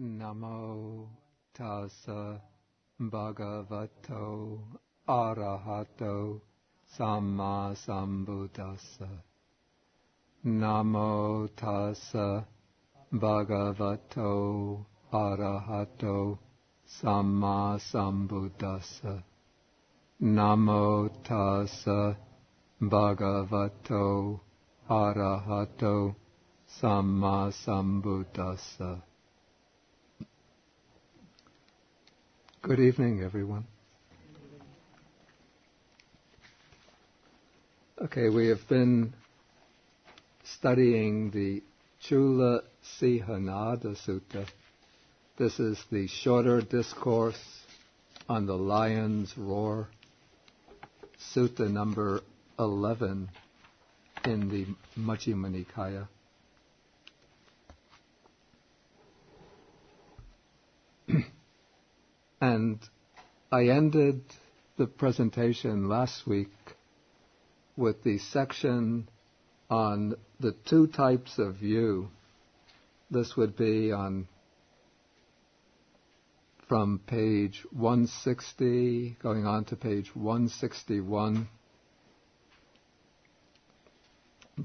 Namo tassa bhagavato arahato samma sambuddhassa. Namo tassa bhagavato arahato samma sambuddhassa. Namo tassa bhagavato arahato samma sambuddhassa. Good evening, everyone. Okay, we have been studying the Cula Sihanada Sutta. This is the shorter discourse on the lion's roar, Sutta number 11 in the Majjhima Nikaya. And I ended the presentation last week with the section on the two types of view. This would be from page 160 going on to page 161,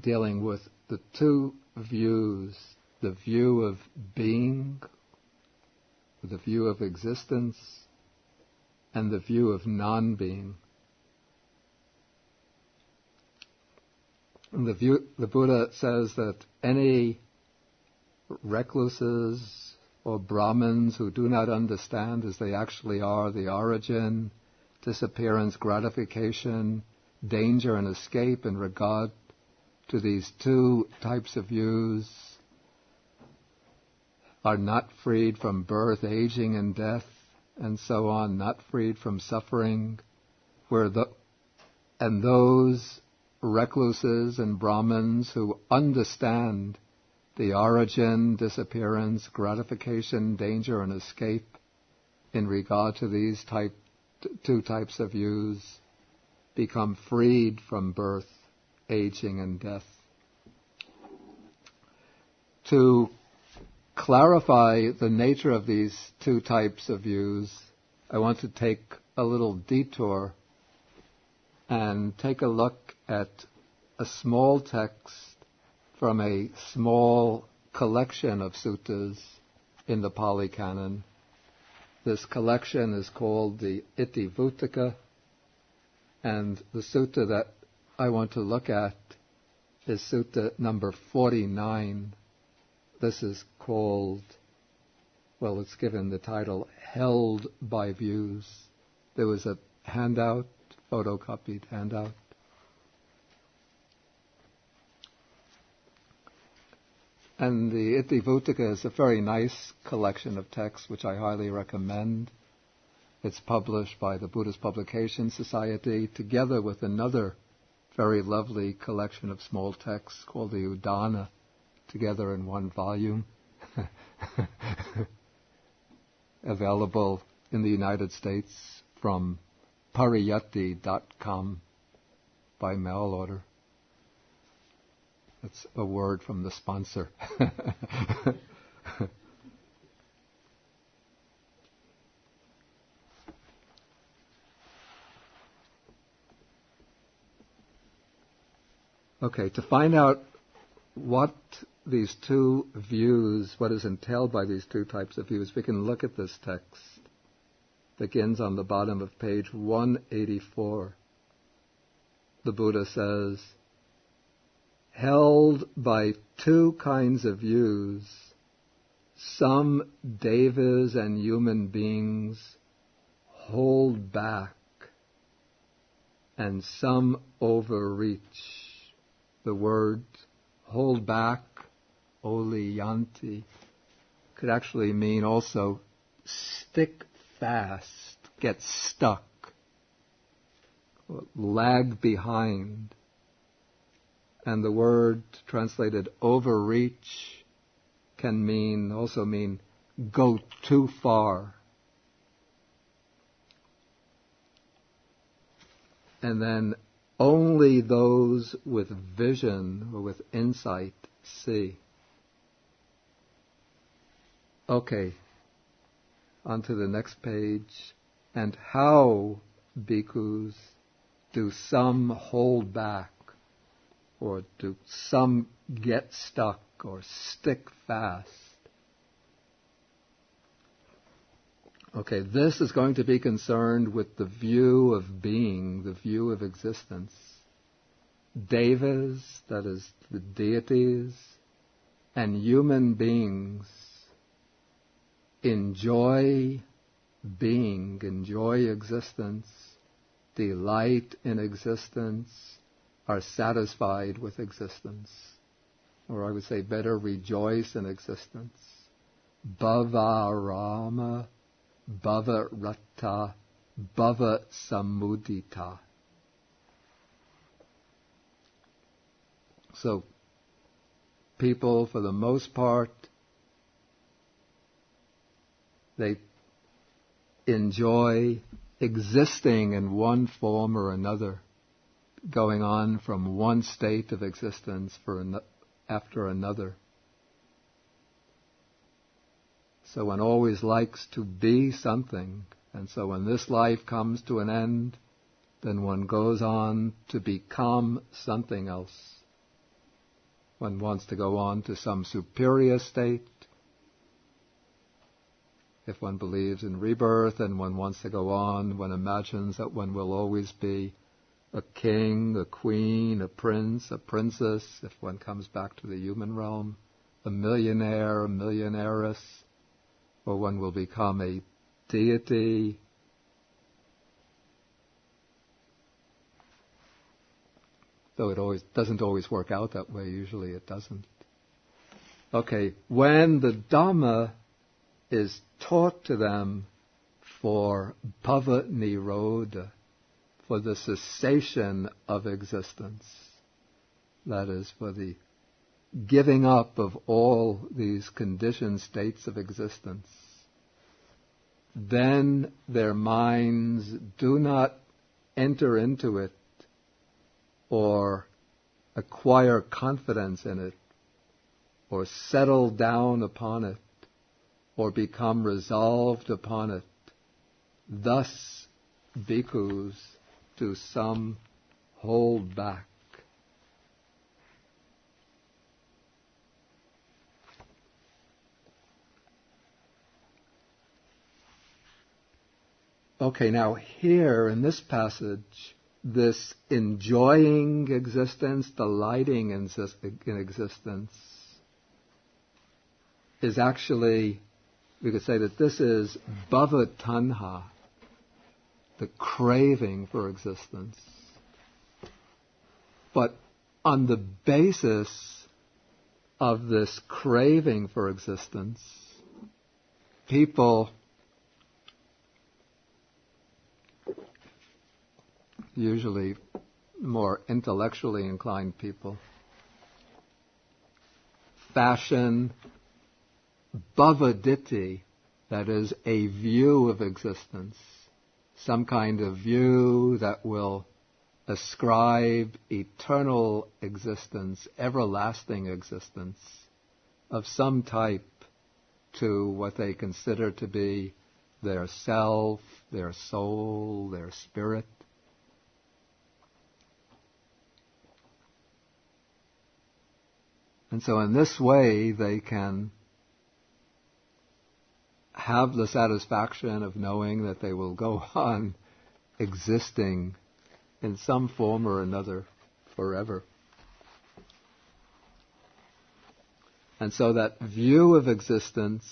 dealing with the two views, the view of being, the view of existence, and the view of non-being. And the Buddha says that any recluses or Brahmins who do not understand as they actually are the origin, disappearance, gratification, danger and escape in regard to these two types of views are not freed from birth, aging, and death, and so on, not freed from suffering, and those recluses and Brahmins who understand the origin, disappearance, gratification, danger, and escape in regard to these two types of views become freed from birth, aging, and death. To clarify the nature of these two types of views, I want to take a little detour and take a look at a small text from a small collection of suttas in the Pali Canon. This collection is called the Iti-Vuttaka, and the sutta that I want to look at is sutta number 49. This is called, it's given the title, Held by Views. There was a handout, photocopied handout. And the Iti-Vuttaka is a very nice collection of texts which I highly recommend. It's published by the Buddhist Publication Society together with another very lovely collection of small texts called the Udana, together in one volume, available in the United States from pariyatti.com by mail order. That's a word from the sponsor. Okay, to find out what these two views, what is entailed by these two types of views, we can look at this text. Begins on the bottom of page 184. The Buddha says, held by two kinds of views, some devas and human beings hold back, and some overreach. The word hold back, oliyanti, could actually mean also stick fast, get stuck, lag behind. And the word translated overreach can also mean go too far. And then only those with vision or with insight see. Okay, onto the next page. And how, bhikkhus, do some hold back, or do some get stuck or stick fast? Okay, this is going to be concerned with the view of being, the view of existence. Devas, that is, the deities, and human beings enjoy being, enjoy existence, delight in existence, are satisfied with existence. Or I would say better, rejoice in existence. Bhava Rama, Bhava Ratta, Bhava Samudita. So, people, for the most part, they enjoy existing in one form or another, going on from one state of existence after another. So one always likes to be something, and so when this life comes to an end, then one goes on to become something else. One wants to go on to some superior state. If one believes in rebirth and one wants to go on, one imagines that one will always be a king, a queen, a prince, a princess, if one comes back to the human realm, a millionaire, a millionairess, or one will become a deity. Though it doesn't always work out that way, usually it doesn't. Okay, when the Dhamma is taught to them for bhava nirodha, for the cessation of existence, that is, for the giving up of all these conditioned states of existence, then their minds do not enter into it or acquire confidence in it or settle down upon it or become resolved upon it. Thus, bhikkhus, do some hold back. Okay, now here in this passage, this enjoying existence, delighting in existence, is actually, we could say that this is bhava tanha, the craving for existence. But on the basis of this craving for existence, people, usually more intellectually inclined people, fashion bhavaditti, that is, a view of existence, some kind of view that will ascribe eternal existence, everlasting existence of some type to what they consider to be their self, their soul, their spirit. And so in this way they can have the satisfaction of knowing that they will go on existing in some form or another forever. And so that view of existence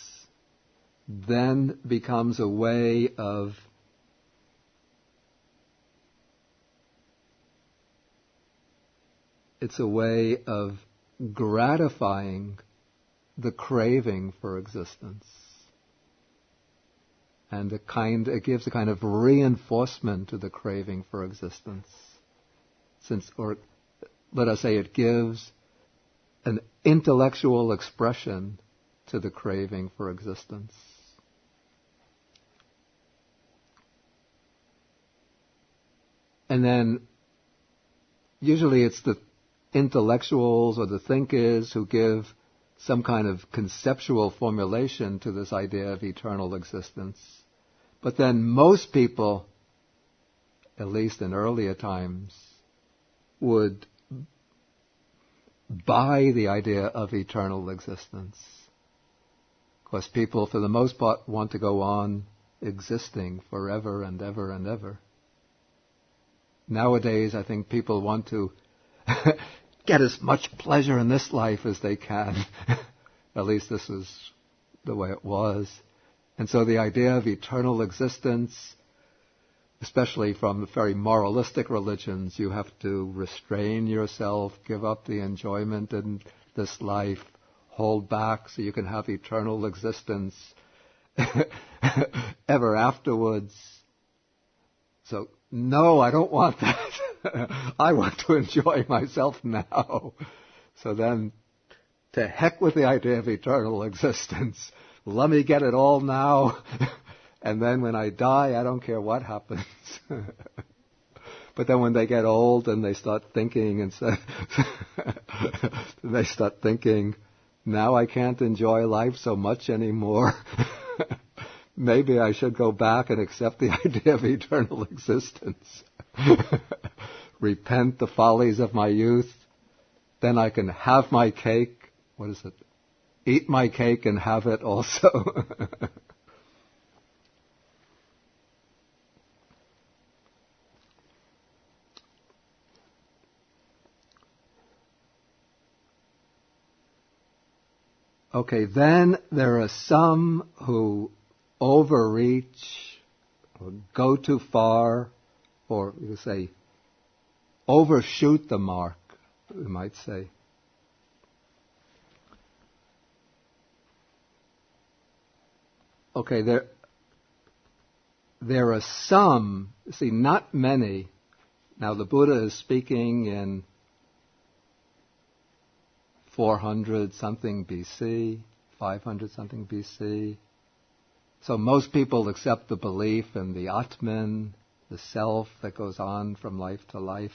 then becomes a way of gratifying the craving for existence. And it gives a kind of reinforcement to the craving for existence. Or let us say it gives an intellectual expression to the craving for existence. And then usually it's the intellectuals or the thinkers who give some kind of conceptual formulation to this idea of eternal existence. But then most people, at least in earlier times, would buy the idea of eternal existence. Because people, for the most part, want to go on existing forever and ever and ever. Nowadays, I think people want to get as much pleasure in this life as they can. At least this is the way it was. And so the idea of eternal existence, especially from the very moralistic religions, you have to restrain yourself, give up the enjoyment in this life, hold back so you can have eternal existence ever afterwards. So, no, I don't want that. I want to enjoy myself now. So then, to heck with the idea of eternal existence. Let me get it all now. And then when I die, I don't care what happens. But then when they get old and they start thinking and say, they start thinking, now I can't enjoy life so much anymore. Maybe I should go back and accept the idea of eternal existence. Repent the follies of my youth. Then I can have my cake. What is it? Eat my cake and have it also. Okay, then there are some who overreach or go too far, or you could say overshoot the mark, we might say. Okay, there are some, see, not many. Now the Buddha is speaking in 400 something BC, 500 something BC. So most people accept the belief in the Atman, the self that goes on from life to life.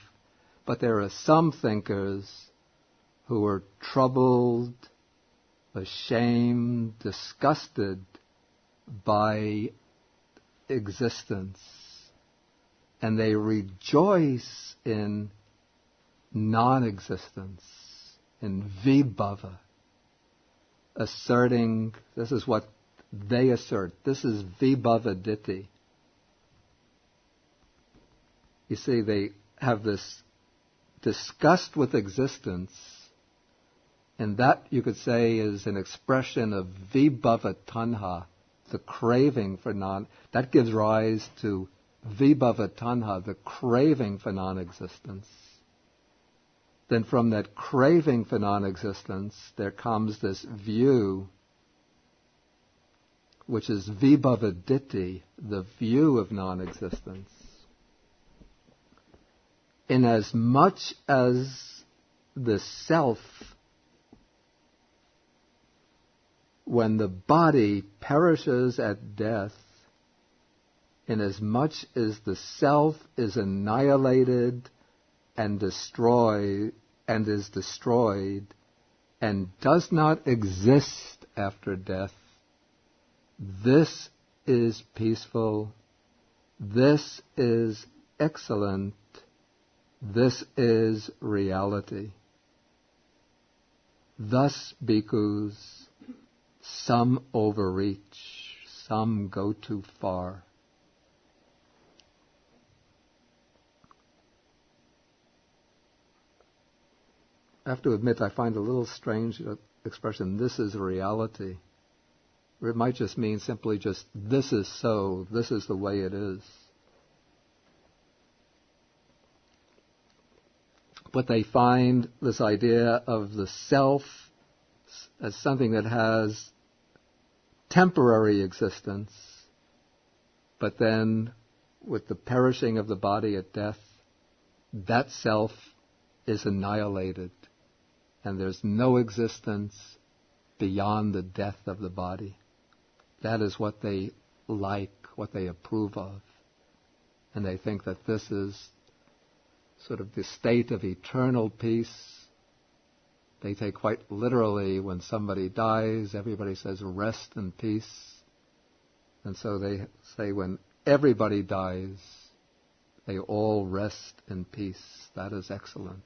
But there are some thinkers who are troubled, ashamed, disgusted by existence. And they rejoice in non-existence, in vibhava, asserting, this is what they assert, this is vibhava ditthi. You see, they have this disgust with existence, and that, you could say, is an expression of vibhava tanha, the craving for that gives rise to vibhava tanha, the craving for non-existence. Then from that craving for non-existence, there comes this view, which is vibhava ditthi, the view of non-existence. Inasmuch as the self, when the body perishes at death, inasmuch as the self is annihilated and is destroyed and does not exist after death, this is peaceful, this is excellent, this is reality. Thus, bhikkhus, some overreach, some go too far. I have to admit, I find a little strange expression, this is reality. Or it might just mean simply just, this is so, this is the way it is. But they find this idea of the self as something that has temporary existence, but then with the perishing of the body at death, that self is annihilated, and there's no existence beyond the death of the body. That is what they like, what they approve of. And they think that this is sort of the state of eternal peace, They take quite literally when somebody dies, everybody says rest in peace. And so they say when everybody dies, they all rest in peace. That is excellent.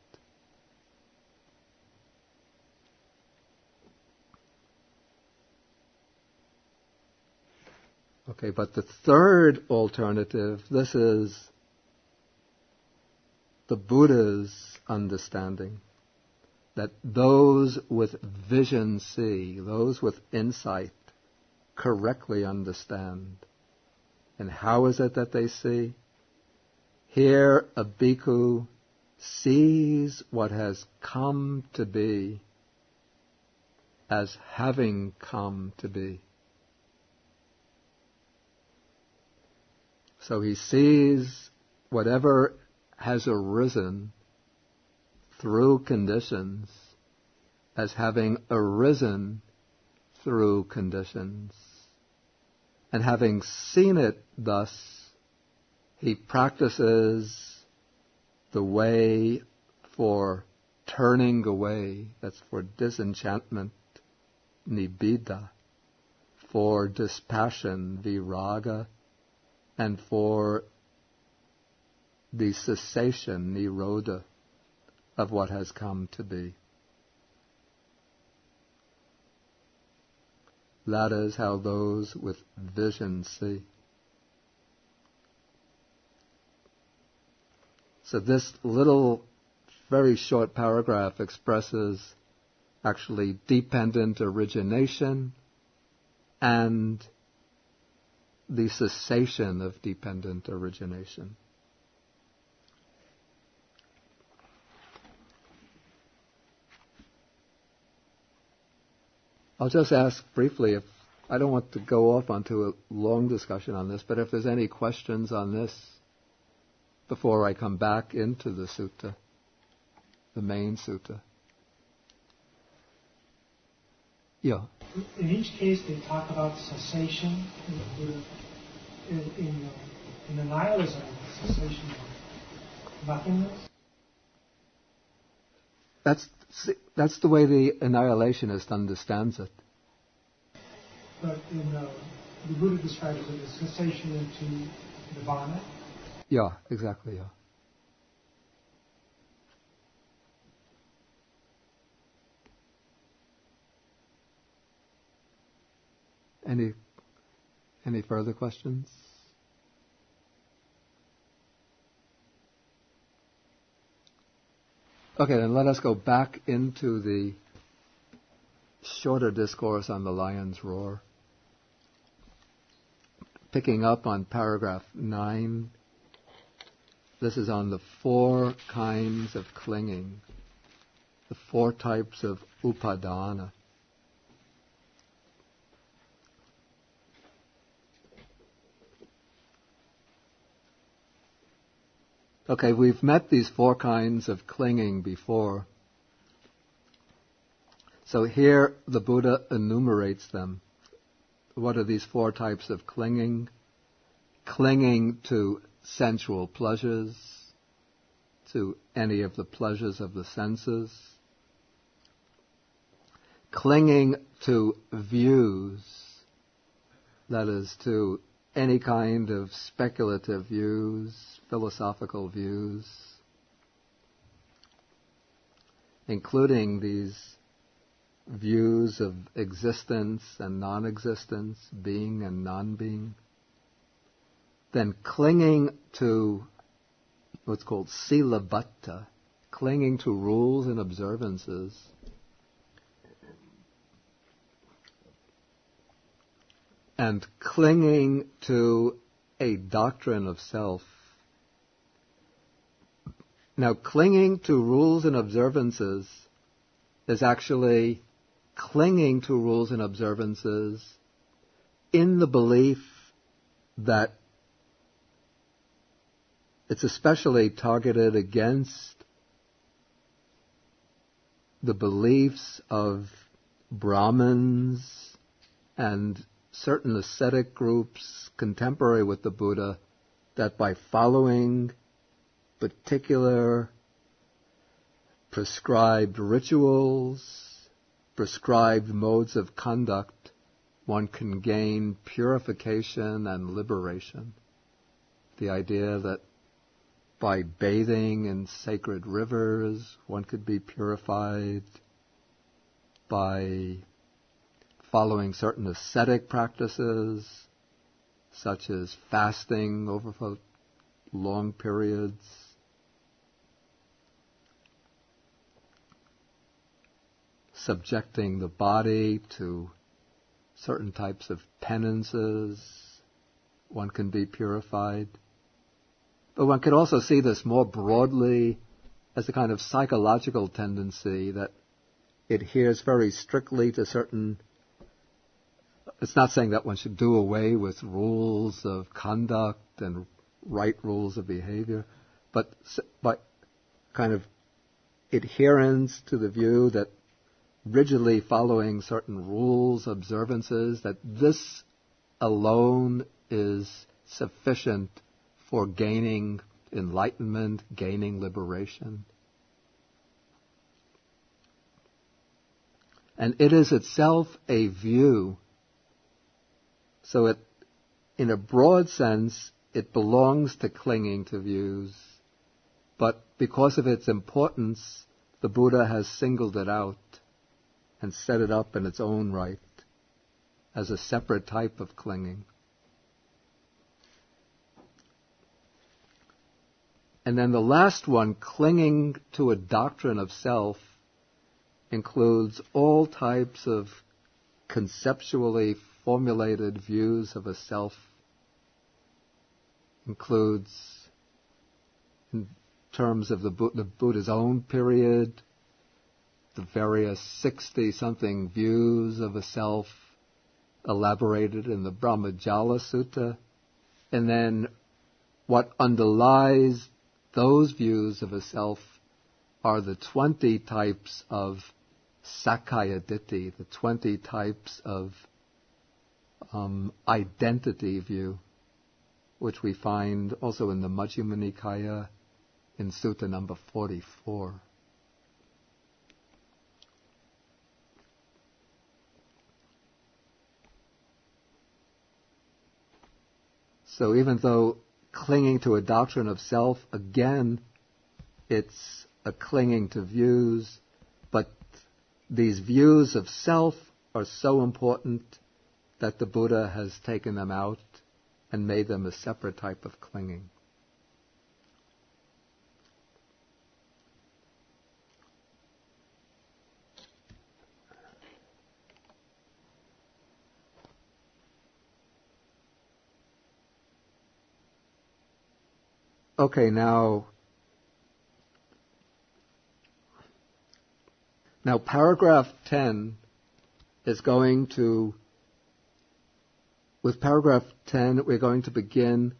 Okay, but the third alternative, this is the Buddha's understanding, that those with vision see, those with insight correctly understand. And how is it that they see? Here a bhikkhu sees what has come to be as having come to be. So he sees whatever has arisen through conditions as having arisen through conditions. And having seen it thus, he practices the way for turning away, that's for disenchantment, nibbida, for dispassion, viraga, and for the cessation, nirodha, of what has come to be. That is how those with vision see. So this little, very short paragraph expresses actually dependent origination and the cessation of dependent origination. I'll just ask briefly, if I don't want to go off onto a long discussion on this, but if there's any questions on this before I come back into the sutta, the main sutta. Yeah. In each case, they talk about cessation in the nihilism, cessation of nothingness. That's the way the annihilationist understands it. But the Buddha describes it as cessation into nirvana. Yeah, exactly, yeah. Any further questions? Okay, then let us go back into the shorter discourse on the lion's roar. Picking up on paragraph 9, this is on the 4 kinds of clinging, the 4 types of upadana. Okay, we've met these 4 kinds of clinging before. So here the Buddha enumerates them. What are these 4 types of clinging? Clinging to sensual pleasures, to any of the pleasures of the senses. Clinging to views, that is, to any kind of speculative views, philosophical views, including these views of existence and non-existence, being and non-being. Then clinging to what's called silabbata, clinging to rules and observances. And clinging to a doctrine of self. Now, clinging to rules and observances is actually clinging to rules and observances in the belief that it's especially targeted against the beliefs of Brahmins and certain ascetic groups contemporary with the Buddha, that by following particular prescribed rituals, prescribed modes of conduct, one can gain purification and liberation. The idea that by bathing in sacred rivers, one could be purified. By following certain ascetic practices, such as fasting over long periods, subjecting the body to certain types of penances, one can be purified. But one could also see this more broadly as a kind of psychological tendency that adheres very strictly to certain... It's not saying that one should do away with rules of conduct and right rules of behavior, but kind of adherence to the view that rigidly following certain rules, observances, that this alone is sufficient for gaining enlightenment, gaining liberation. And it is itself a view. So in a broad sense, it belongs to clinging to views. But because of its importance, the Buddha has singled it out and set it up in its own right as a separate type of clinging. And then the last one, clinging to a doctrine of self, includes all types of conceptually formulated views of a self, includes, in terms of the Buddha's own period, the various 60-something views of a self elaborated in the Brahmajala Sutta, and then what underlies those views of a self are the 20 types of Sakkaya Ditthi, the 20 types of identity view, which we find also in the Majjhima Nikaya in Sutta number 44. So even though clinging to a doctrine of self, again, it's a clinging to views, but these views of self are so important that the Buddha has taken them out and made them a separate type of clinging. Okay, now paragraph 10 is going to, with paragraph 10, we're going to begin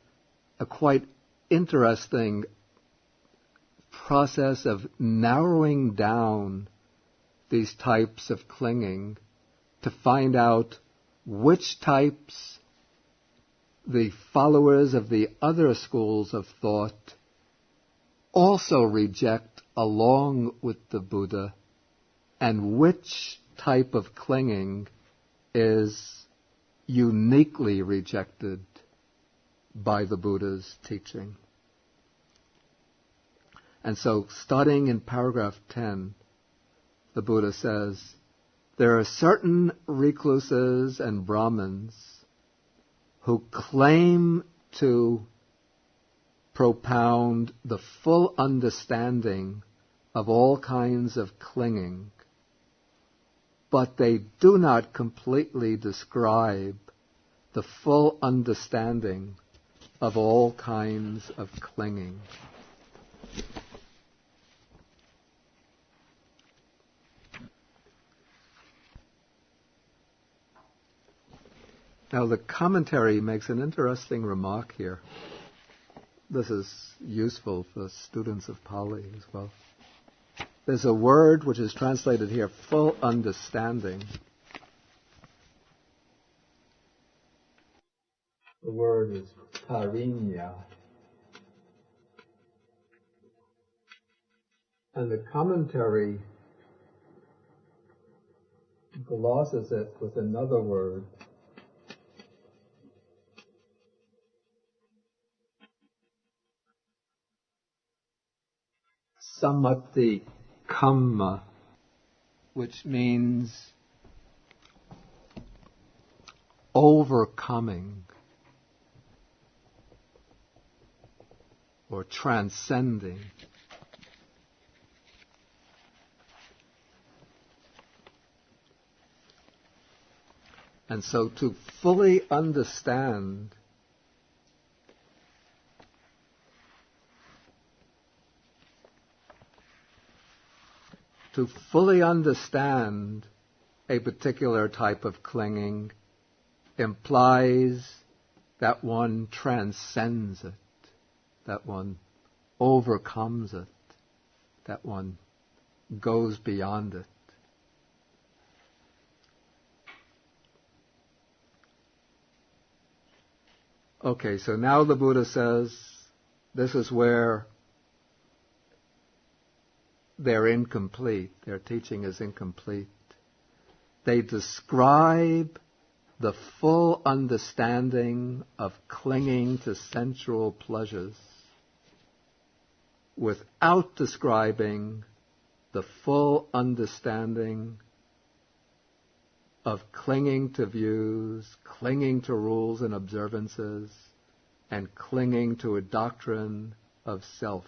a quite interesting process of narrowing down these types of clinging to find out which types the followers of the other schools of thought also reject along with the Buddha, and which type of clinging is uniquely rejected by the Buddha's teaching. And so, starting in paragraph 10, the Buddha says, there are certain recluses and Brahmins who claim to propound the full understanding of all kinds of clinging, but they do not completely describe the full understanding of all kinds of clinging. Now the commentary makes an interesting remark here. This is useful for students of Pali as well. There's a word which is translated here, full understanding. The word is parinya. And the commentary glosses it with another word. Sammati kamma, which means overcoming or transcending. And so to fully understand a particular type of clinging implies that one transcends it, that one overcomes it, that one goes beyond it. Okay, so now the Buddha says this is where they're incomplete. Their teaching is incomplete. They describe the full understanding of clinging to sensual pleasures without describing the full understanding of clinging to views, clinging to rules and observances, and clinging to a doctrine of self.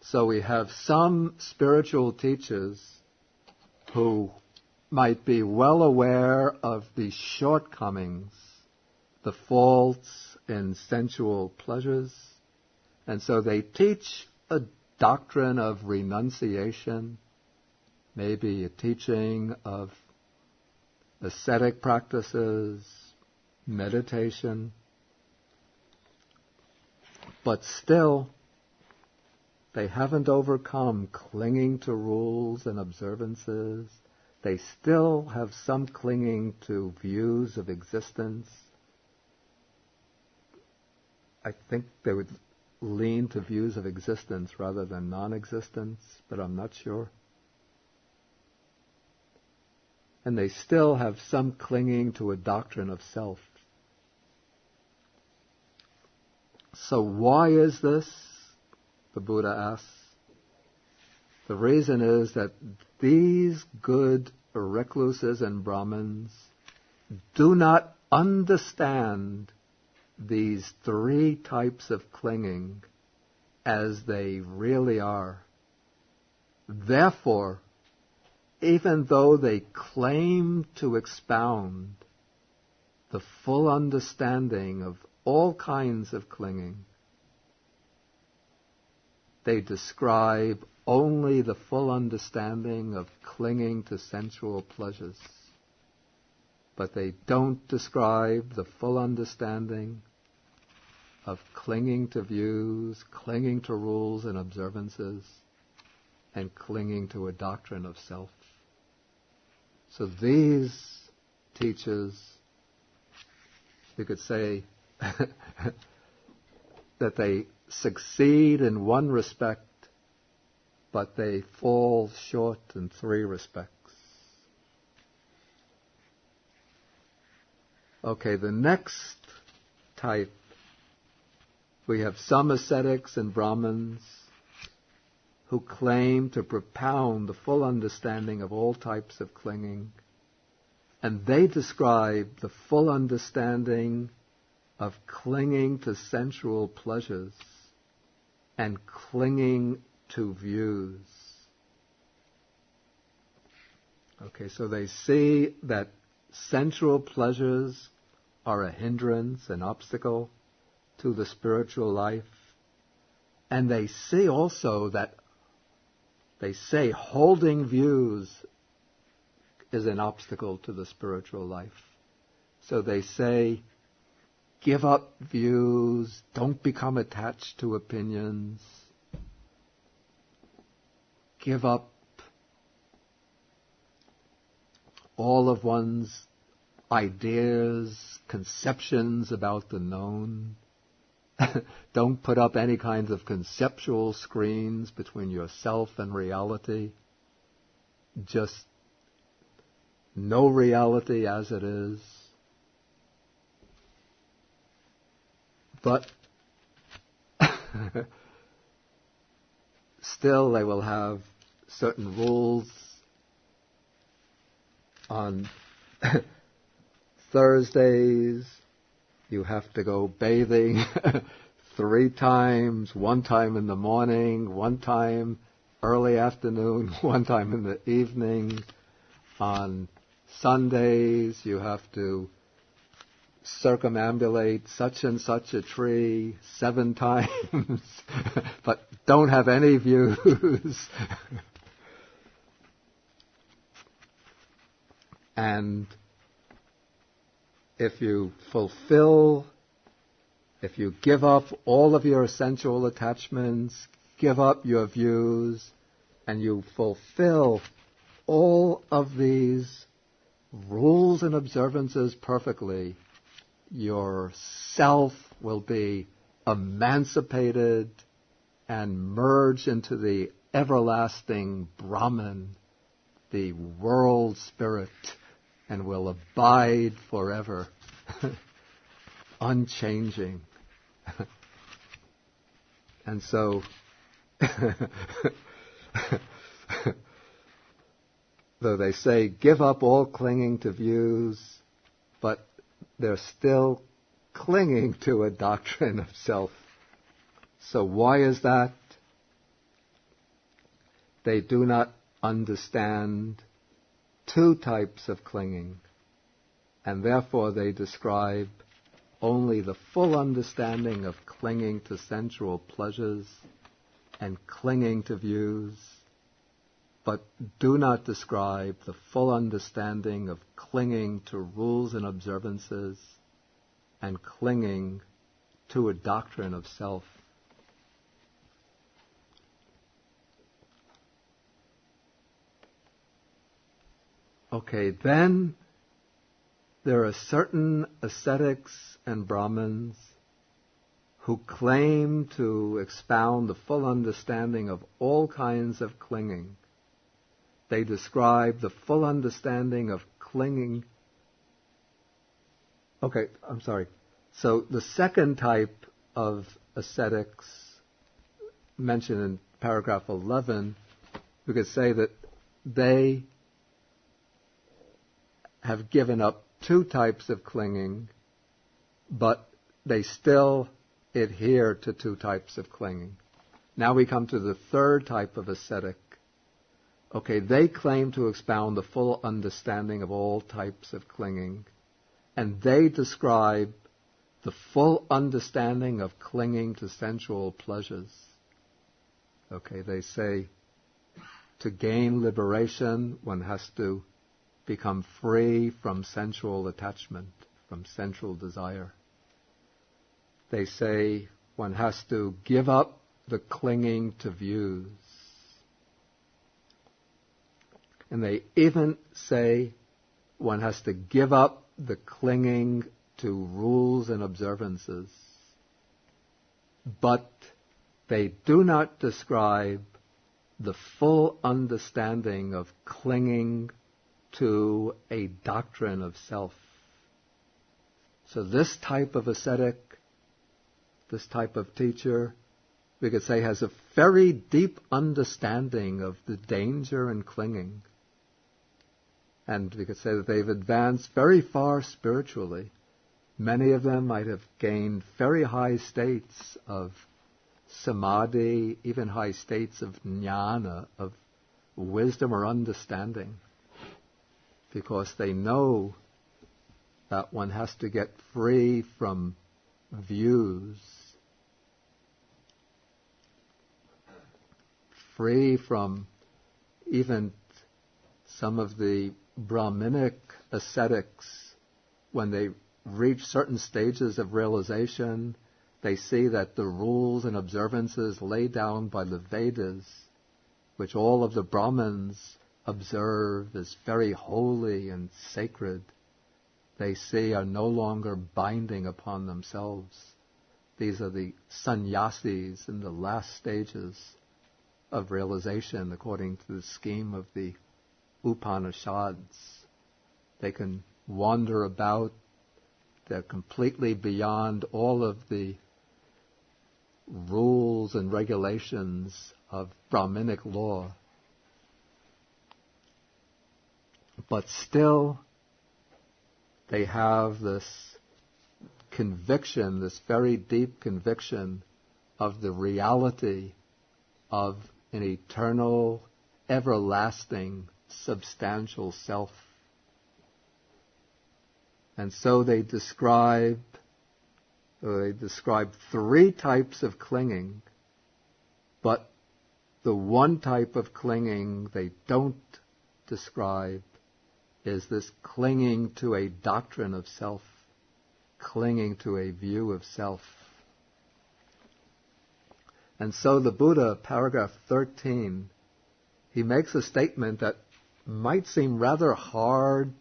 So we have some spiritual teachers who might be well aware of the shortcomings, the faults in sensual pleasures, and so they teach a doctrine of renunciation, maybe a teaching of ascetic practices, meditation, but still they haven't overcome clinging to rules and observances. They still have some clinging to views of existence. I think they would lean to views of existence rather than non-existence, but I'm not sure. And they still have some clinging to a doctrine of self. So why is this? The Buddha asks. The reason is that these good recluses and Brahmins do not understand these three types of clinging as they really are. Therefore, even though they claim to expound the full understanding of all kinds of clinging, they describe only the full understanding of clinging to sensual pleasures. But they don't describe the full understanding of clinging to views, clinging to rules and observances, and clinging to a doctrine of self. So these teachers, you could say, that they succeed in one respect, but they fall short in three respects. Okay, the next type, we have some ascetics and Brahmins who claim to propound the full understanding of all types of clinging, and they describe the full understanding of clinging to sensual pleasures and clinging to views. Okay, so they see that sensual pleasures are a hindrance, an obstacle to the spiritual life. And they see also that they say holding views is an obstacle to the spiritual life. So they say, give up views, don't become attached to opinions, give up all of one's ideas, conceptions about the known, Don't put up any kinds of conceptual screens between yourself and reality. Just know reality as it is. But still they will have certain rules. On Thursdays, you have to go bathing 3 times, 1 time in the morning, 1 time early afternoon, 1 time in the evening. On Sundays, you have to circumambulate such and such a tree 7 times, but don't have any views. And if you give up all of your sensual attachments, give up your views, and you fulfill all of these rules and observances perfectly, your self will be emancipated and merge into the everlasting Brahman, the world spirit, and will abide forever, unchanging. And so, though they say give up all clinging to views, but they're still clinging to a doctrine of self. So why is that? They do not understand 2 types of clinging, and therefore they describe only the full understanding of clinging to sensual pleasures and clinging to views, but do not describe the full understanding of clinging to rules and observances and clinging to a doctrine of self. Okay, then there are certain ascetics and Brahmins who claim to expound the full understanding of all kinds of clinging. They describe the full understanding of clinging. Okay, I'm sorry. So the second type of ascetics mentioned in paragraph 11, we could say that they have given up 2 types of clinging, but they still adhere to 2 types of clinging. Now we come to the third type of ascetic. Okay, they claim to expound the full understanding of all types of clinging, and they describe the full understanding of clinging to sensual pleasures. Okay, they say to gain liberation, one has to become free from sensual attachment, from sensual desire. They say one has to give up the clinging to views. And they even say one has to give up the clinging to rules and observances. But they do not describe the full understanding of clinging to a doctrine of self. So this type of ascetic, this type of teacher, we could say has a very deep understanding of the danger in clinging. And we could say that they've advanced very far spiritually. Many of them might have gained very high states of samadhi, even high states of jnana, of wisdom or understanding, because they know that one has to get free from views, free from even some of the Brahminic ascetics. When they reach certain stages of realization, they see that the rules and observances laid down by the Vedas, which all of the Brahmins observe as very holy and sacred, they see are no longer binding upon themselves. These are the sannyasis in the last stages of realization according to the scheme of the Upanishads. They can wander about. They're completely beyond all of the rules and regulations of Brahminic law. But still, they have this conviction, this very deep conviction of the reality of an eternal, everlasting, substantial self. And so they describe three types of clinging, but the one type of clinging they don't describe is this clinging to a doctrine of self, clinging to a view of self. And so the Buddha, paragraph 13, he makes a statement that might seem rather hard.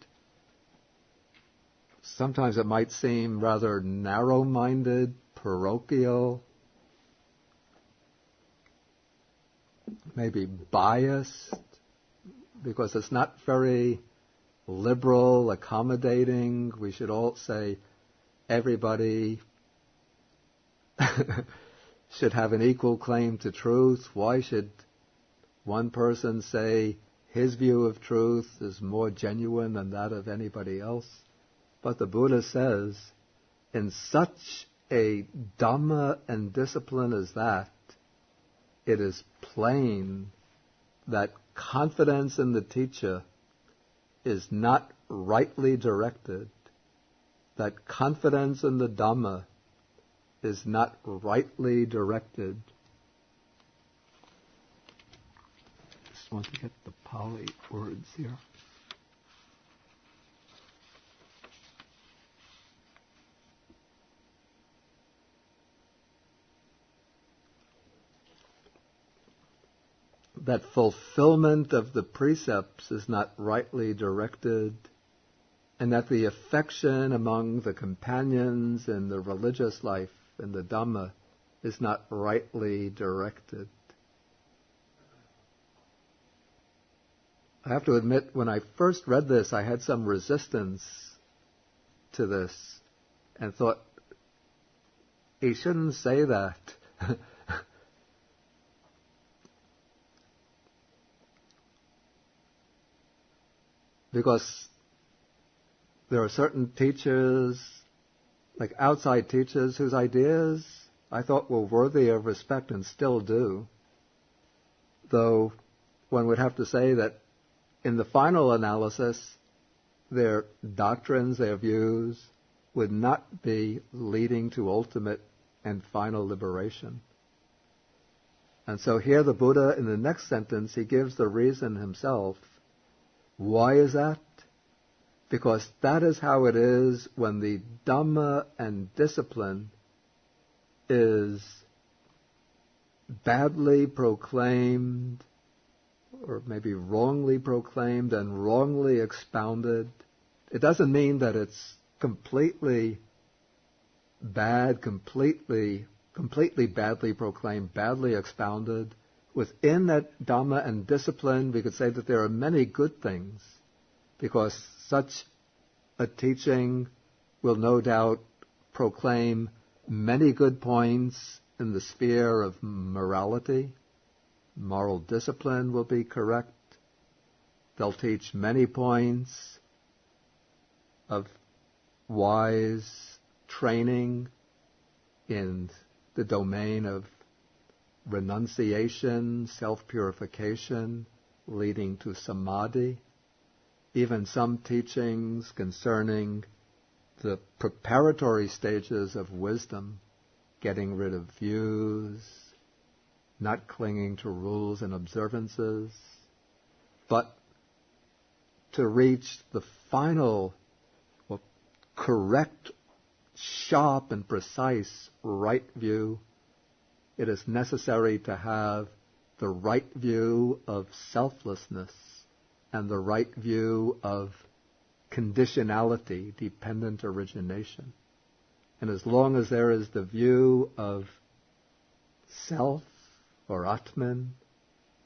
Sometimes it might seem rather narrow-minded, parochial, maybe biased, because it's not very liberal, accommodating. We should all say everybody should have an equal claim to truth. Why should one person say his view of truth is more genuine than that of anybody else? But the Buddha says, in such a Dhamma and discipline as that, it is plain that confidence in the teacher is not rightly directed, that confidence in the Dhamma is not rightly directed. Just want to get the Pali words here. That fulfillment of the precepts is not rightly directed, and that the affection among the companions in the religious life in the Dhamma is not rightly directed. I have to admit, when I first read this, I had some resistance to this and thought, he shouldn't say that. Because there are certain teachers, like outside teachers, whose ideas I thought were worthy of respect and still do. Though one would have to say that in the final analysis, their doctrines, their views, would not be leading to ultimate and final liberation. And so here the Buddha, in the next sentence, he gives the reason himself. Why is that? Because that is how it is when the Dhamma and discipline is badly proclaimed, or maybe wrongly proclaimed and wrongly expounded. It doesn't mean that it's completely bad, completely badly proclaimed, badly expounded. Within that Dhamma and discipline, we could say that there are many good things, because such a teaching will no doubt proclaim many good points in the sphere of morality. Moral discipline will be correct. They'll teach many points of wise training in the domain of renunciation, self-purification, leading to samadhi. Even some teachings concerning the preparatory stages of wisdom, getting rid of views, not clinging to rules and observances, but to reach the final, correct, sharp and precise right view, it is necessary to have the right view of selflessness and the right view of conditionality, dependent origination. And as long as there is the view of self or Atman,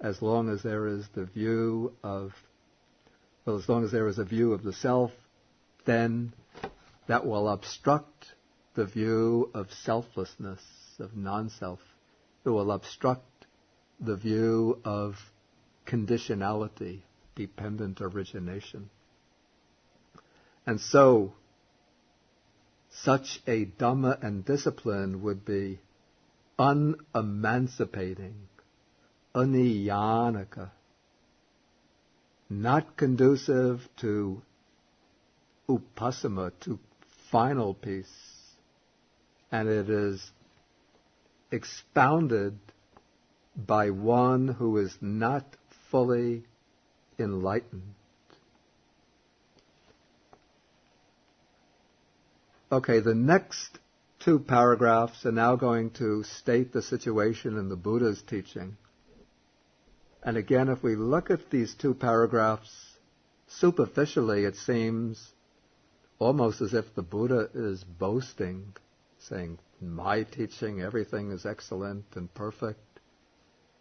as long as there is the view of, as long as there is a view of the self, then that will obstruct the view of selflessness, of non-self. It will obstruct the view of conditionality, dependent origination. And so, such a Dhamma and discipline would be unemancipating, aniyanaka, not conducive to upasama, to final peace. And it is expounded by one who is not fully enlightened. Okay, the next two paragraphs are now going to state the situation in the Buddha's teaching. And again, if we look at these two paragraphs, superficially it seems almost as if the Buddha is boasting, saying, in my teaching everything is excellent and perfect.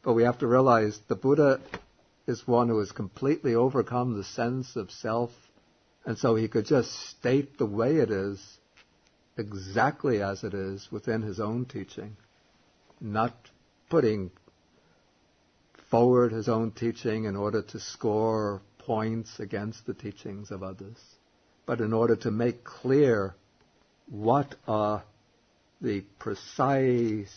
But we have to realize the Buddha is one who has completely overcome the sense of self, and so he could just state the way it is, exactly as it is within his own teaching, not putting forward his own teaching in order to score points against the teachings of others, but in order to make clear what are the precise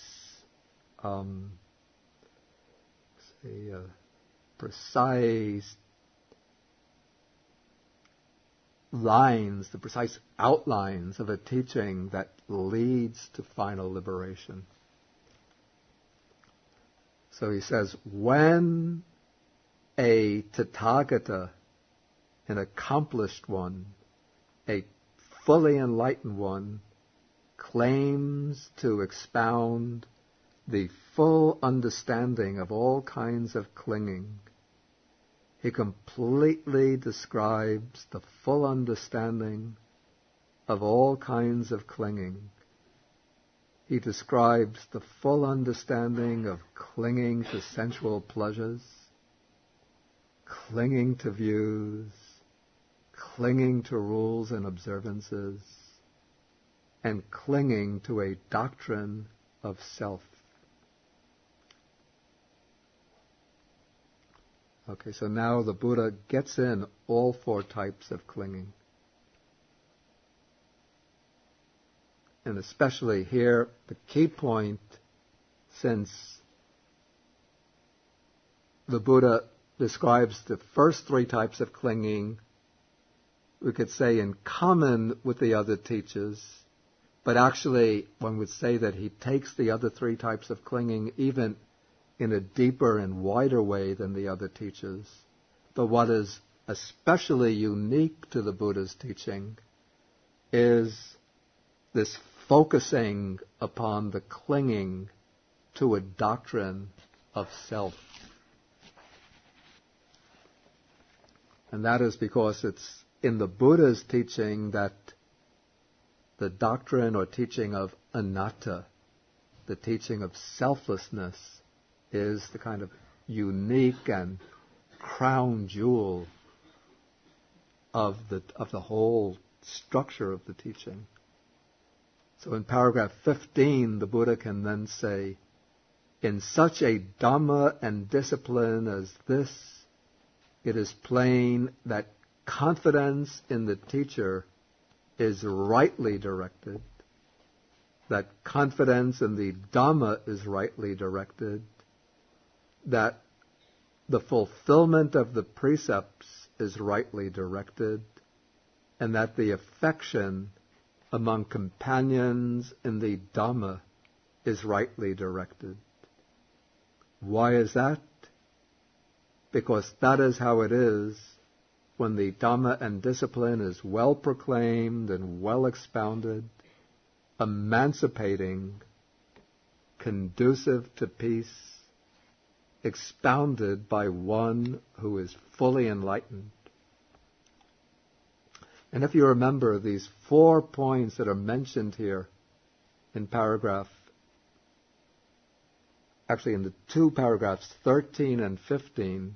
lines, the precise outlines of a teaching that leads to final liberation. So he says, when a Tathagata, an accomplished one, a fully enlightened one, claims to expound the full understanding of all kinds of clinging, he completely describes the full understanding of all kinds of clinging. He describes the full understanding of clinging to sensual pleasures, clinging to views, clinging to rules and observances, and clinging to a doctrine of self. Okay, so now the Buddha gets in all four types of clinging. And especially here, the key point, since the Buddha describes the first three types of clinging, we could say in common with the other teachers, but actually one would say that he takes the other three types of clinging even in a deeper and wider way than the other teachers. But what is especially unique to the Buddha's teaching is this focusing upon the clinging to a doctrine of self. And that is because it's in the Buddha's teaching that the doctrine or teaching of anatta, the teaching of selflessness, is the kind of unique and crown jewel of the whole structure of the teaching. So in paragraph 15, the Buddha can then say, in such a Dhamma and discipline as this, it is plain that confidence in the teacher is rightly directed, that confidence in the Dhamma is rightly directed, that the fulfillment of the precepts is rightly directed, and that the affection among companions in the Dhamma is rightly directed. Why is that? Because that is how it is when the Dhamma and discipline is well proclaimed and well expounded, emancipating, conducive to peace, expounded by one who is fully enlightened. And if you remember, these 4 points that are mentioned here in the two paragraphs 13 and 15,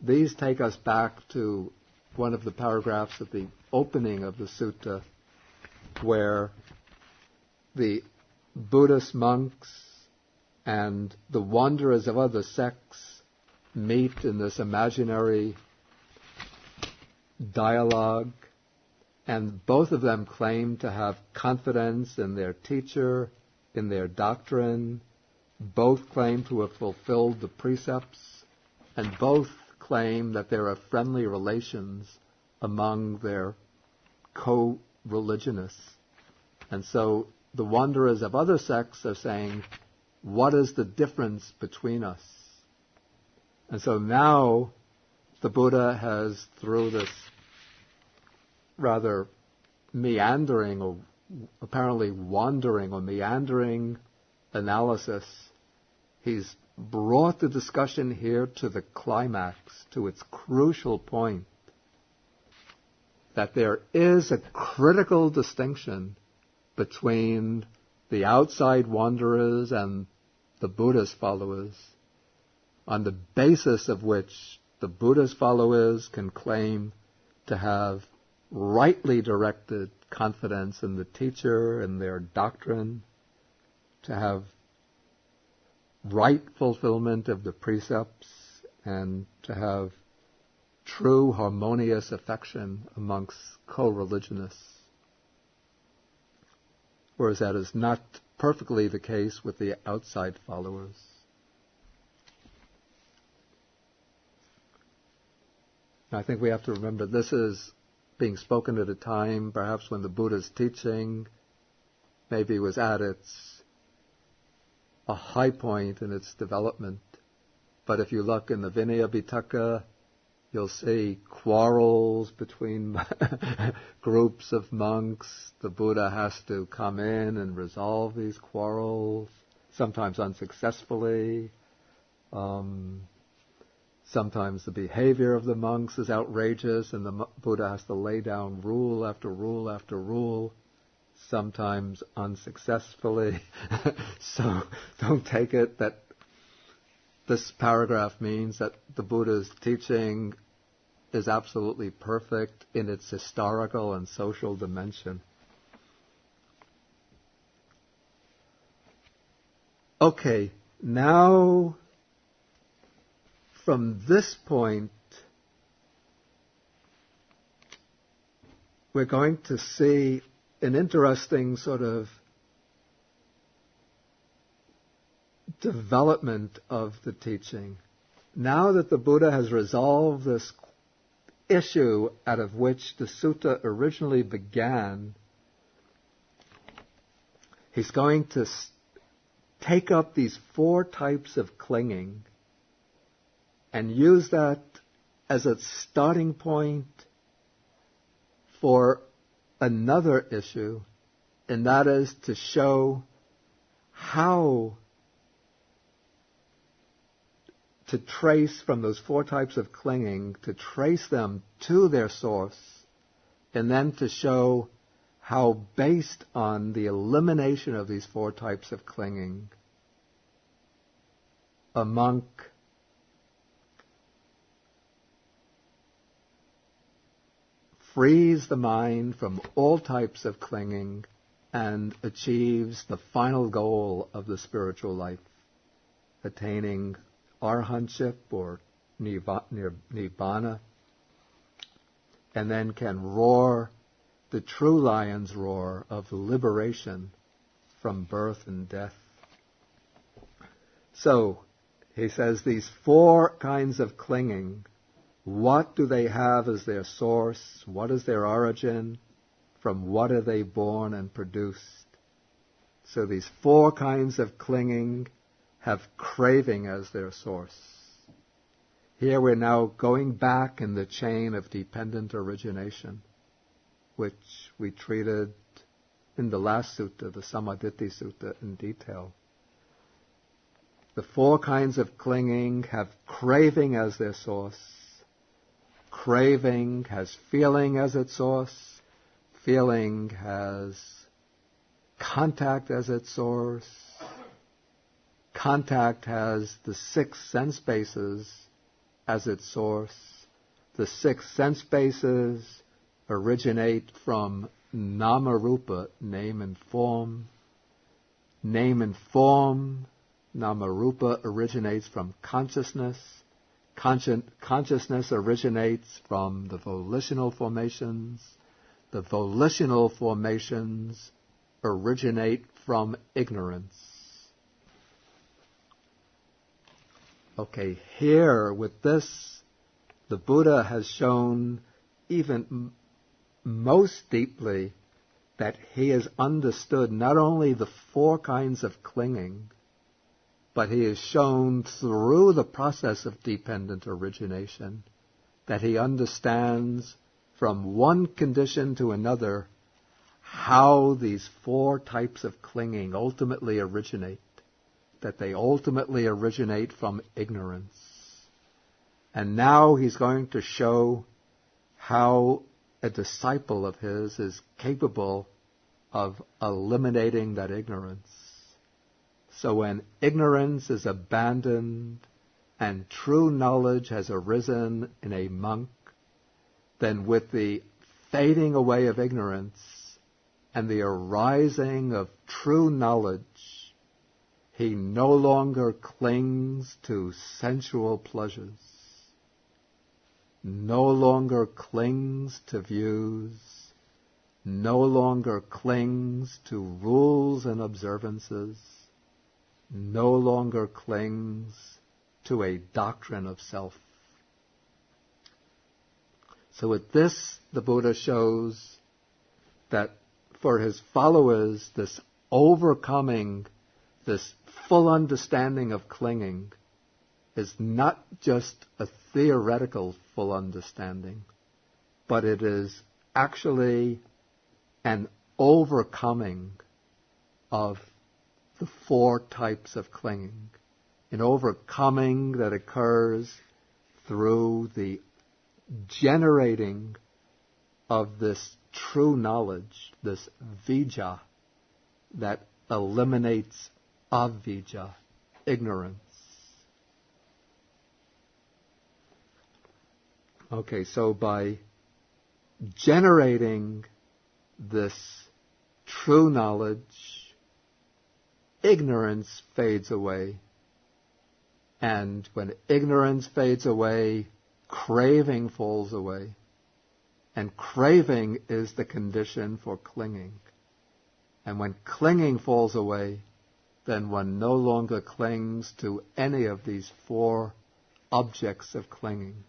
these take us back to one of the paragraphs at the opening of the sutta, where the Buddhist monks and the wanderers of other sects meet in this imaginary dialogue, and both of them claim to have confidence in their teacher, in their doctrine. Both claim to have fulfilled the precepts, and both claim that there are friendly relations among their co-religionists. And so the wanderers of other sects are saying, what is the difference between us? And so now the Buddha has, through this rather meandering or apparently wandering or meandering analysis, he's brought the discussion here to the climax, to its crucial point, that there is a critical distinction between the outside wanderers and the Buddha's followers, on the basis of which the Buddha's followers can claim to have rightly directed confidence in the teacher and their doctrine, to have right fulfillment of the precepts, and to have true harmonious affection amongst co-religionists. Whereas that is not perfectly the case with the outside followers. I think we have to remember this is being spoken at a time perhaps when the Buddha's teaching maybe was at a high point in its development. But if you look in the Vinaya Pitaka, you'll see quarrels between groups of monks. The Buddha has to come in and resolve these quarrels, sometimes unsuccessfully. Sometimes the behavior of the monks is outrageous, and the Buddha has to lay down rule after rule after rule, sometimes unsuccessfully. So don't take it that this paragraph means that the Buddha's teaching is absolutely perfect in its historical and social dimension. Okay, now from this point, we're going to see an interesting sort of development of the teaching. Now that the Buddha has resolved this issue out of which the sutta originally began, he's going to take up these four types of clinging and use that as a starting point for another issue, and that is to show how to trace from those four types of clinging, to trace them to their source, and then to show how, based on the elimination of these four types of clinging, a monk frees the mind from all types of clinging and achieves the final goal of the spiritual life, attaining arhatship or nibbana, and then can roar the true lion's roar of liberation from birth and death. So, he says these four kinds of clinging, what do they have as their source? What is their origin? From what are they born and produced? So these four kinds of clinging have craving as their source. Here we're now going back in the chain of dependent origination, which we treated in the last sutta, the Sammaditthi Sutta, in detail. The four kinds of clinging have craving as their source. Craving has feeling as its source. Feeling has contact as its source. Contact has the 6 sense bases as its source. The 6 sense bases originate from nama-rupa, name and form. Name and form, nama-rupa, originates from consciousness. Consciousness originates from the volitional formations. The volitional formations originate from ignorance. Okay, here with this, the Buddha has shown even most deeply that he has understood not only the 4 kinds of clinging, but he has shown through the process of dependent origination that he understands from one condition to another how these 4 types of clinging ultimately originate, that they ultimately originate from ignorance. And now he's going to show how a disciple of his is capable of eliminating that ignorance. So when ignorance is abandoned and true knowledge has arisen in a monk, then with the fading away of ignorance and the arising of true knowledge, he no longer clings to sensual pleasures, no longer clings to views, no longer clings to rules and observances, no longer clings to a doctrine of self. So with this, the Buddha shows that for his followers, this overcoming, this full understanding of clinging is not just a theoretical full understanding, but it is actually an overcoming of the 4 types of clinging. An overcoming that occurs through the generating of this true knowledge, this vijja, that eliminates avijja, ignorance. Okay, so by generating this true knowledge, ignorance fades away. And when ignorance fades away, craving falls away. And craving is the condition for clinging. And when clinging falls away, then one no longer clings to any of these 4 objects of clinging.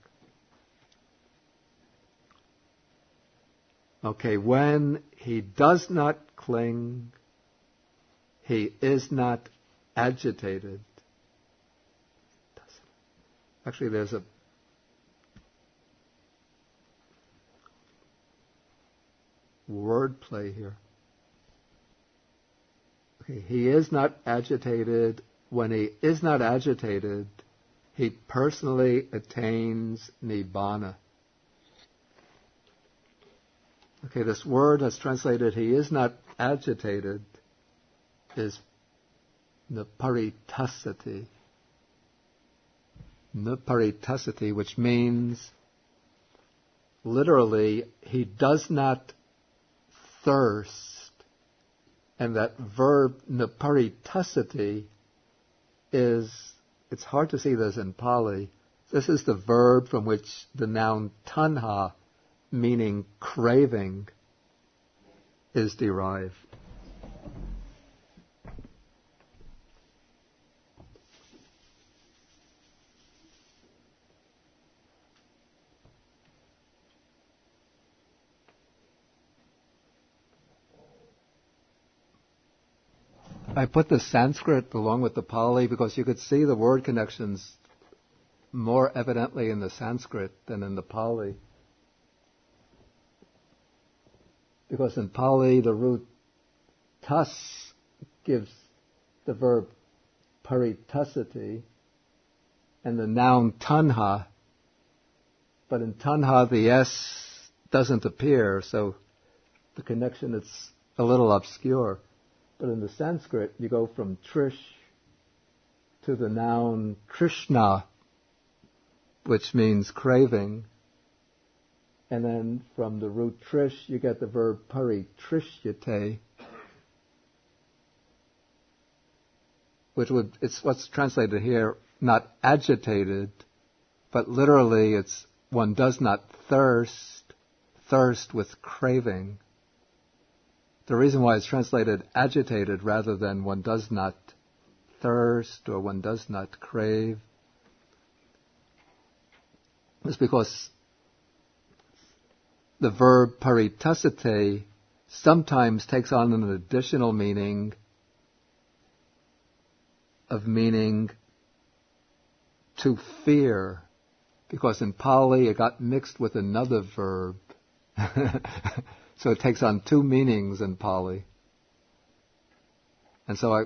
Okay, when he does not cling, he is not agitated. Actually, there's a word play here. Okay, he is not agitated. When he is not agitated, he personally attains nibbana. Okay, this word has translated, he is not agitated, is naparitasati. Naparitasati, which means, literally, he does not thirst. And that verb naparitasati is, it's hard to see this in Pali. This is the verb from which the noun tanha, meaning craving, is derived. I put the Sanskrit along with the Pali because you could see the word connections more evidently in the Sanskrit than in the Pali. Because in Pali, the root tas gives the verb paritasati and the noun tanha, but in tanha the S doesn't appear, so the connection is a little obscure. But in the Sanskrit, you go from Trish to the noun Trishna, which means craving. And then from the root Trish, you get the verb paritrishyate, it's what's translated here, not agitated, but literally it's one does not thirst with craving. The reason why it's translated agitated rather than one does not thirst or one does not crave is because the verb paritasate sometimes takes on an additional meaning of meaning to fear, because in Pali it got mixed with another verb. So it takes on two meanings in Pali. And so I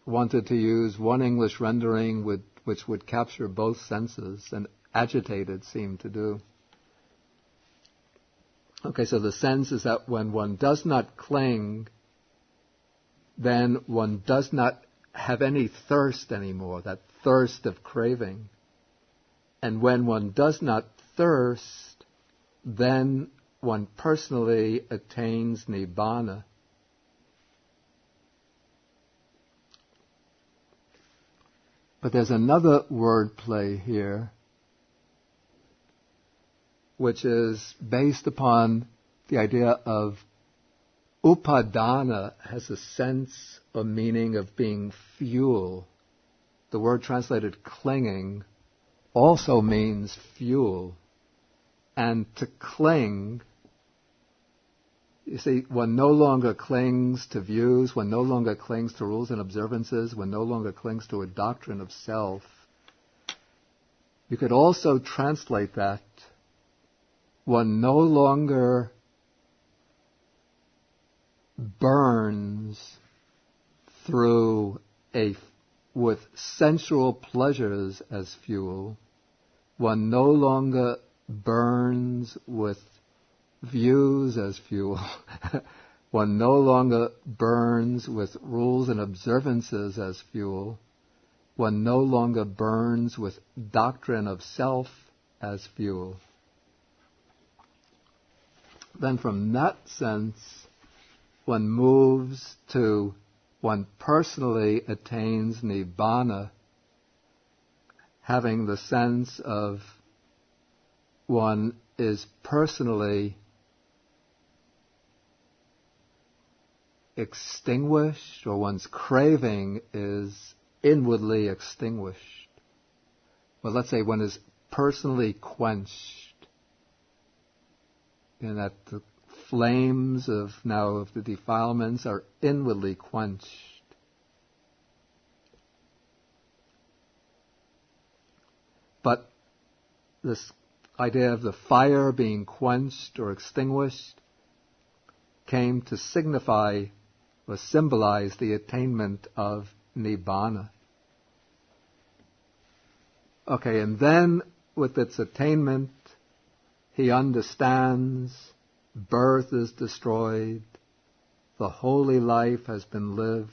wanted to use one English rendering which would capture both senses, and agitated seemed to do. Okay, so the sense is that when one does not cling, then one does not have any thirst anymore, that thirst of craving. And when one does not thirst, then one personally attains nibbana. But there's another word play here, which is based upon the idea of upadana has a sense or meaning of being fuel. The word translated clinging also means fuel. And to cling, you see, one no longer clings to views, one no longer clings to rules and observances, one no longer clings to a doctrine of self. You could also translate that one no longer burns with sensual pleasures as fuel. One no longer burns with views as fuel. One no longer burns with rules and observances as fuel. One no longer burns with doctrine of self as fuel. Then from that sense, one moves to, one personally attains nibbana, having the sense of one is personally extinguished, or one's craving is inwardly extinguished. Well, let's say one is personally quenched, and that the flames of the defilements are inwardly quenched. But this idea of the fire being quenched or extinguished came to signify or symbolize the attainment of nibbana. Okay, and then with its attainment, he understands birth is destroyed, the holy life has been lived,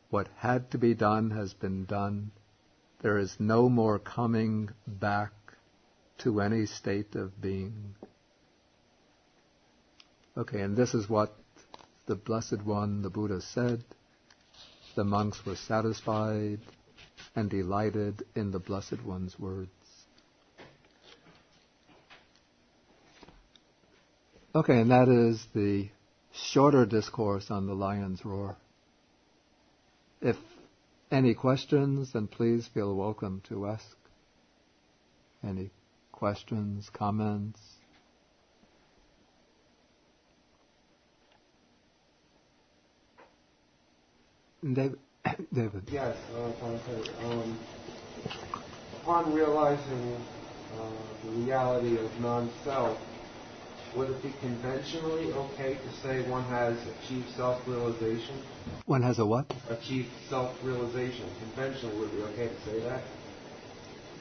what had to be done has been done, there is no more coming back to any state of being. Okay, and this is what the Blessed One, the Buddha, said. The monks were satisfied and delighted in the Blessed One's words. Okay, and that is the shorter discourse on the lion's roar. If any questions, then please feel welcome to ask. Any questions, comments? David. Yes, upon realizing the reality of non-self, would it be conventionally okay to say one has achieved self-realization? One has a what? Achieved self-realization. Conventionally, would it be okay to say that?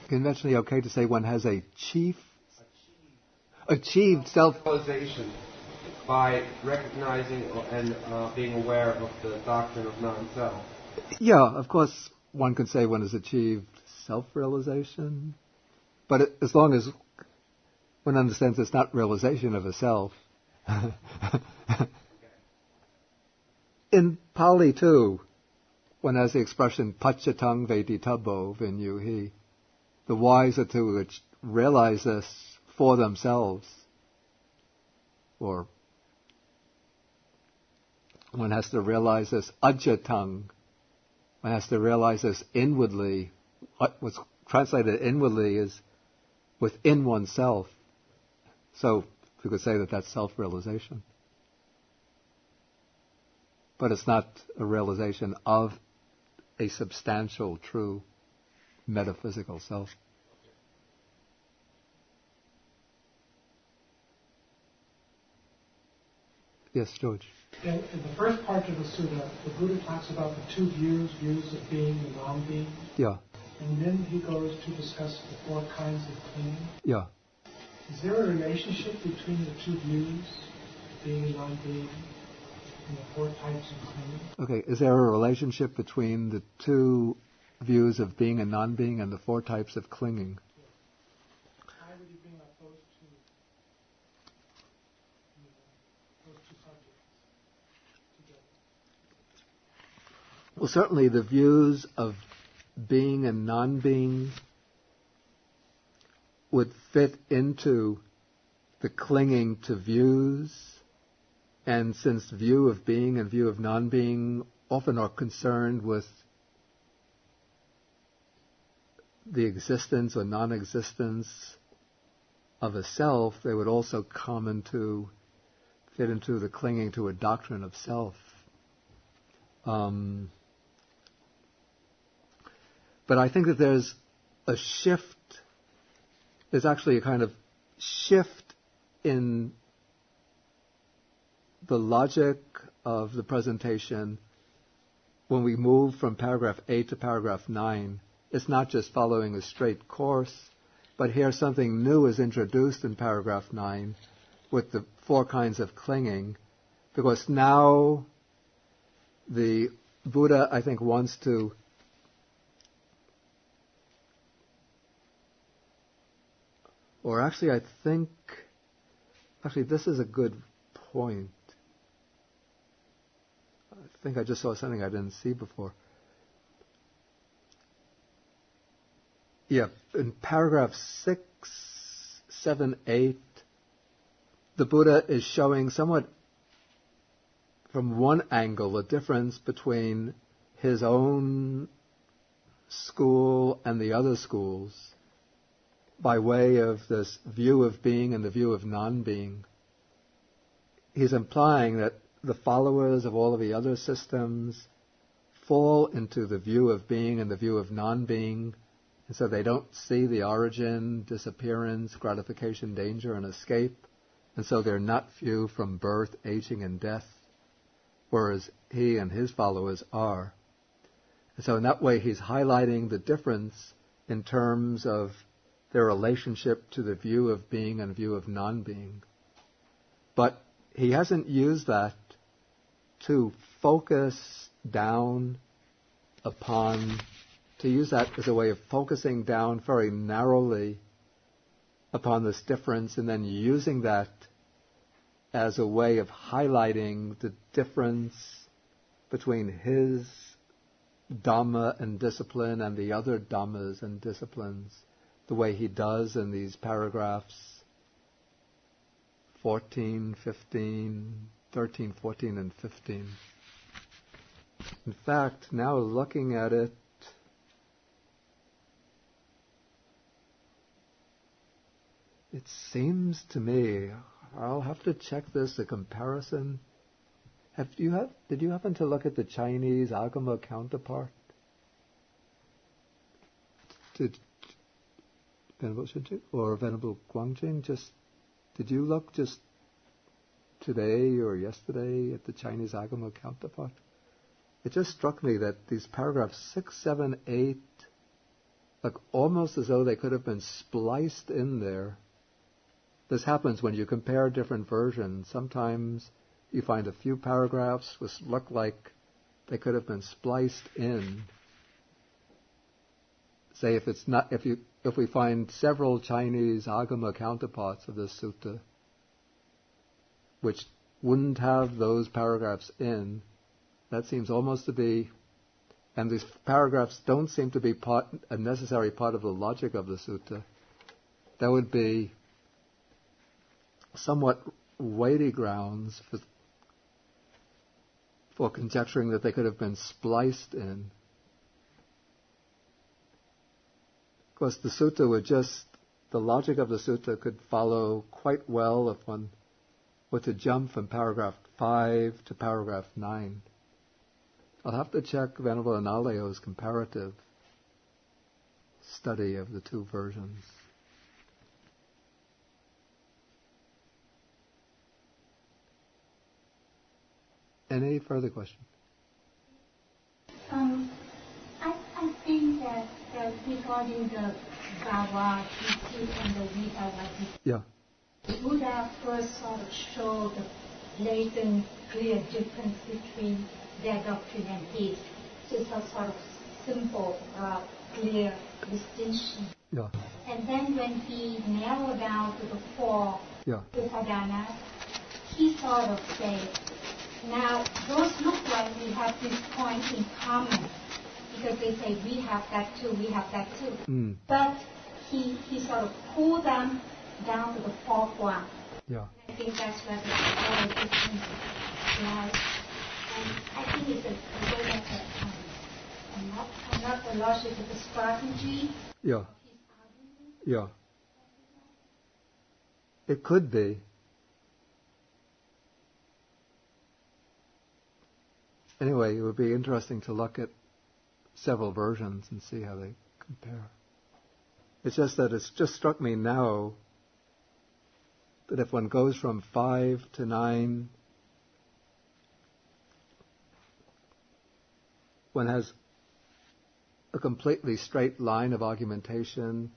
Conventionally okay to say one has achieved self-realization. by recognizing and being aware of the doctrine of non-self. Yeah, of course, one could say one has achieved self-realization, but as long as one understands it's not realization of a self. In Pali too, one has the expression pachatang veditabo vinyuhi. The wise are to realize this for themselves. Or one has to realize this ajatang. One has to realize this inwardly. What's translated inwardly is within oneself. So you could say that that's self-realization. But it's not a realization of a substantial, true, metaphysical self. Yes, George. In the first part of the sutta, the Buddha talks about the two views of being and non-being. Yeah. And then he goes to discuss the four kinds of clinging. Yeah. Is there a relationship between the two views, being and non-being, and the four types of clinging? Okay, is there a relationship between the two views of being and non-being and the four types of clinging? How would you bring up those two subjects together? Well, certainly the views of being and non-being would fit into the clinging to views, and since view of being and view of non-being often are concerned with the existence or non-existence of a self, they would also fit into the clinging to a doctrine of self. But I think that there's a shift, there's actually a kind of shift in the logic of the presentation when we move from paragraph 8 to paragraph 9. It's not just following a straight course, but here something new is introduced in paragraph 9 with the four kinds of clinging, because now the Buddha, I think, wants to this is a good point. I think I just saw something I didn't see before. Yeah, in paragraph 6, 7, 8, the Buddha is showing somewhat from one angle a difference between his own school and the other schools, by way of this view of being and the view of non-being. He's implying that the followers of all of the other systems fall into the view of being and the view of non-being, and so they don't see the origin, disappearance, gratification, danger, and escape, and so they're not few from birth, aging, and death, whereas he and his followers are. And so in that way he's highlighting the difference in terms of their relationship to the view of being and view of non-being. But he hasn't used that to focus down upon, to use that as a way of focusing down very narrowly upon this difference and then using that as a way of highlighting the difference between his Dhamma and discipline and the other Dhammas and disciplines, the way he does in these paragraphs 13, 14, and 15. In fact, now looking at it, it seems to me, I'll have to check this, a comparison. Did you happen to look at the Chinese Agama counterpart? Did Venerable Shinchu or Venerable Guangjing did you look just today or yesterday at the Chinese Agama counterpart? It just struck me that these paragraphs 6, 7, 8 look almost as though they could have been spliced in there this happens when you compare different versions. Sometimes you find a few paragraphs which look like they could have been spliced in. Say if we find several Chinese Agama counterparts of this sutta which wouldn't have those paragraphs in, that seems almost to be, and these paragraphs don't seem to be a necessary part of the logic of the sutta, that would be somewhat weighty grounds for conjecturing that they could have been spliced in. Of course, the logic of the sutta could follow quite well if one were to jump from paragraph 5 to paragraph 9. I'll have to check Venerable Analayo's comparative study of the two versions. Any further questions? I think that regarding the Bhava Bhikkhu and the Vibhava Bhikkhu, Yeah. Buddha first sort of showed the blatant, clear difference between their doctrine and his. So it's a sort of simple, clear distinction. Yeah. And then when he narrowed down to the four upadanas, he sort of said, now those look like we have this point in common, because they say we have that too, we have that too. But he sort of pulled them down to the fourth one. Yeah. I think that's where the whole difference lies. And I think it's not the logic, but the strategy. Yeah. Yeah. It could be. Anyway, it would be interesting to look at several versions and see how they compare. It's just that it's just struck me now that if one goes from 5 to 9, one has a completely straight line of argumentation,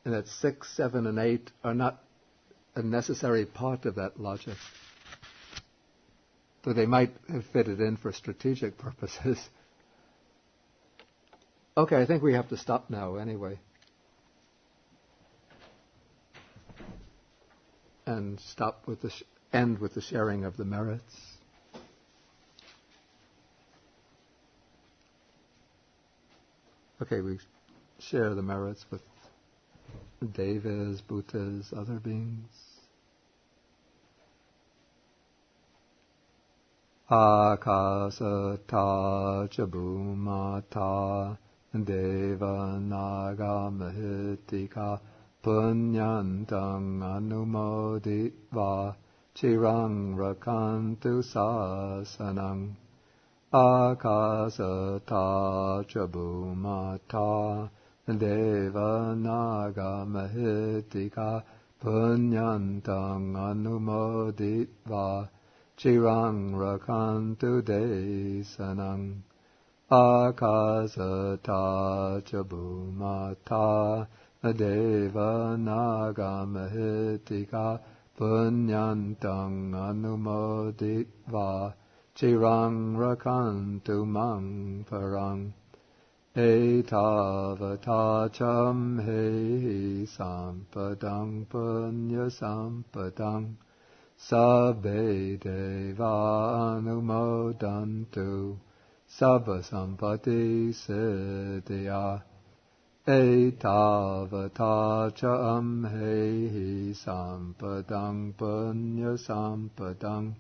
and that 6, 7, and 8 are not a necessary part of that logic. Though they might have fitted in for strategic purposes. Okay, I think we have to stop now anyway. And stop with end with the sharing of the merits. Okay, we share the merits with Devas, Bhutas, other beings. Akasata cha bhumata deva naga mahitika punyantang anumoditva chirang rakantu sasanang. Akasata cha bhumata deva naga mahitika punyantang anumoditva chirang rakantu desanang. Akasata cha bhumata deva naga mahitika punyantang anumoditva chirang rakantu mang parang. Etavata cham he sampadang punya sampadang sabbe deva anumodantu sabba sampati siddhya. Etavata cham he sampadang punya sampadang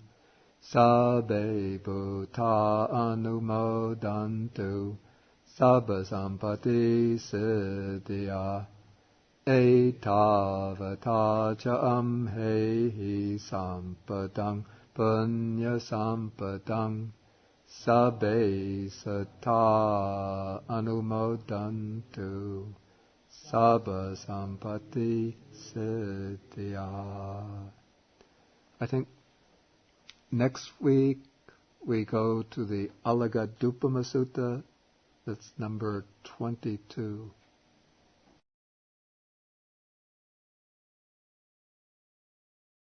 sabbe bhuta anumodantu sabba sampati siddhya. Etavata cham he sampadang punya sampadang sabbe satta anumodantu sabba sampati siddhya. I think next week we go to the Alagadupama Sutta. That's number 22.